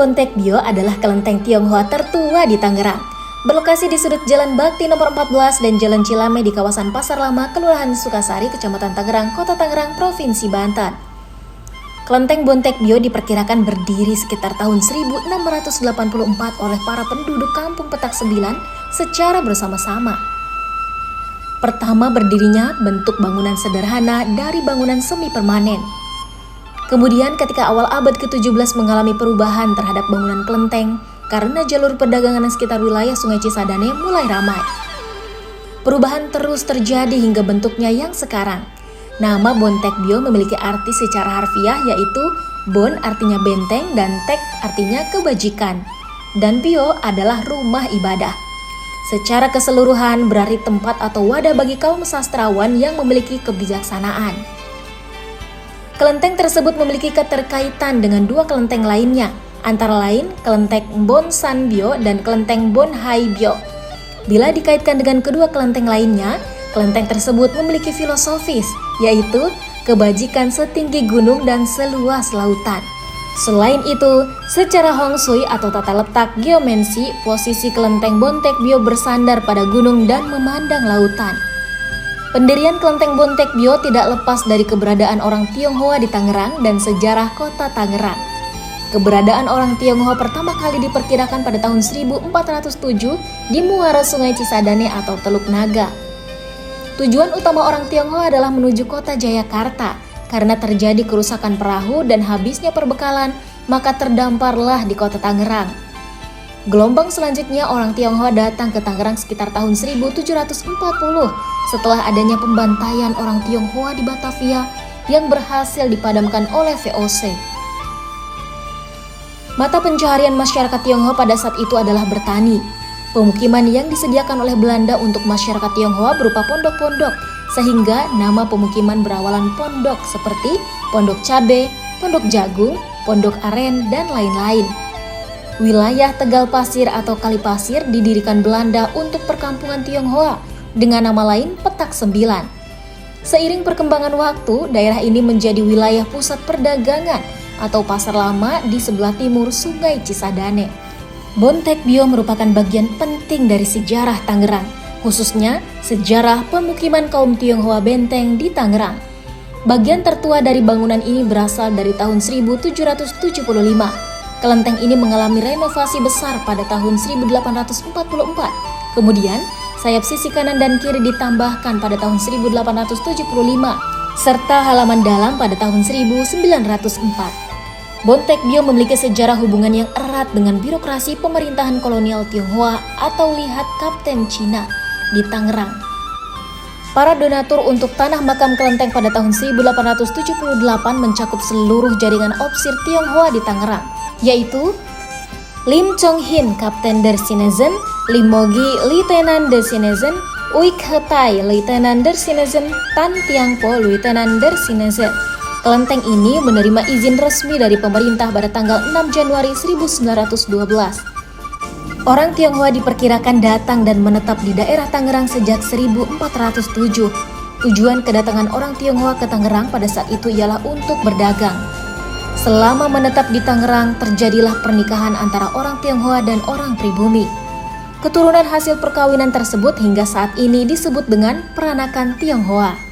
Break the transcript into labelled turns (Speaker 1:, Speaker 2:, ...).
Speaker 1: Bontek Bio adalah kelenteng Tionghoa tertua di Tangerang. Berlokasi di sudut Jalan Bakti nomor 14 dan Jalan Cilame di kawasan Pasar Lama, Kelurahan Sukasari, Kecamatan Tangerang, Kota Tangerang, Provinsi Banten. Kelenteng Bontek Bio diperkirakan berdiri sekitar tahun 1684 oleh para penduduk Kampung Petak Sembilan secara bersama-sama. Pertama berdirinya bentuk bangunan sederhana dari bangunan semi permanen. Kemudian ketika awal abad ke-17 mengalami perubahan terhadap bangunan kelenteng karena jalur perdagangan sekitar wilayah Sungai Cisadane mulai ramai. Perubahan terus terjadi hingga bentuknya yang sekarang. Nama Bontek Bio memiliki arti secara harfiah yaitu Bon artinya benteng dan Tek artinya kebajikan. Dan Bio adalah rumah ibadah. Secara keseluruhan berarti tempat atau wadah bagi kaum sastrawan yang memiliki kebijaksanaan. Kelenteng tersebut memiliki keterkaitan dengan dua kelenteng lainnya, antara lain kelenteng Bon San Bio dan kelenteng Bon Hai Bio. Bila dikaitkan dengan kedua kelenteng lainnya, kelenteng tersebut memiliki filosofis, yaitu kebajikan setinggi gunung dan seluas lautan. Selain itu, secara Hong Shui atau tata letak geomensi, posisi kelenteng Bontek Bio bersandar pada gunung dan memandang lautan. Pendirian kelenteng Bontek Bio tidak lepas dari keberadaan orang Tionghoa di Tangerang dan sejarah kota Tangerang. Keberadaan orang Tionghoa pertama kali diperkirakan pada tahun 1407 di muara Sungai Cisadane atau Teluk Naga. Tujuan utama orang Tionghoa adalah menuju kota Jayakarta. Karena terjadi kerusakan perahu dan habisnya perbekalan, maka terdamparlah di kota Tangerang. Gelombang selanjutnya orang Tionghoa datang ke Tangerang sekitar tahun 1740 setelah adanya pembantaian orang Tionghoa di Batavia yang berhasil dipadamkan oleh VOC. Mata pencaharian masyarakat Tionghoa pada saat itu adalah bertani. Pemukiman yang disediakan oleh Belanda untuk masyarakat Tionghoa berupa pondok-pondok, sehingga nama pemukiman berawalan pondok seperti Pondok Cabe, Pondok Jagung, Pondok Aren, dan lain-lain. Wilayah Tegal Pasir atau Kali Pasir didirikan Belanda untuk perkampungan Tionghoa dengan nama lain Petak Sembilan. Seiring perkembangan waktu, daerah ini menjadi wilayah pusat perdagangan atau pasar lama di sebelah timur Sungai Cisadane. Bontek Bio merupakan bagian penting dari sejarah Tangerang, khususnya sejarah pemukiman kaum Tionghoa Benteng di Tangerang. Bagian tertua dari bangunan ini berasal dari tahun 1775. Kelenteng ini mengalami renovasi besar pada tahun 1844. Kemudian, sayap sisi kanan dan kiri ditambahkan pada tahun 1875, serta halaman dalam pada tahun 1904. Bontek Bio memiliki sejarah hubungan yang erat dengan birokrasi pemerintahan kolonial Tionghoa atau lihat Kapten Cina di Tangerang. Para donatur untuk tanah makam kelenteng pada tahun 1878 mencakup seluruh jaringan opsir Tionghoa di Tangerang, yaitu Lim Chong Hin, Kapten der Sinesen, Lim Mogi, Lieutenant der Sinesen, Uik Hetai, Lieutenant der Sinesen, Tan Tiang Po, Lieutenant der Sinesen. Kelenteng ini menerima izin resmi dari pemerintah pada tanggal 6 Januari 1912. Orang Tionghoa diperkirakan datang dan menetap di daerah Tangerang sejak 1407. Tujuan kedatangan orang Tionghoa ke Tangerang pada saat itu ialah untuk berdagang. Selama menetap di Tangerang, terjadilah pernikahan antara orang Tionghoa dan orang pribumi. Keturunan hasil perkawinan tersebut hingga saat ini disebut dengan peranakan Tionghoa.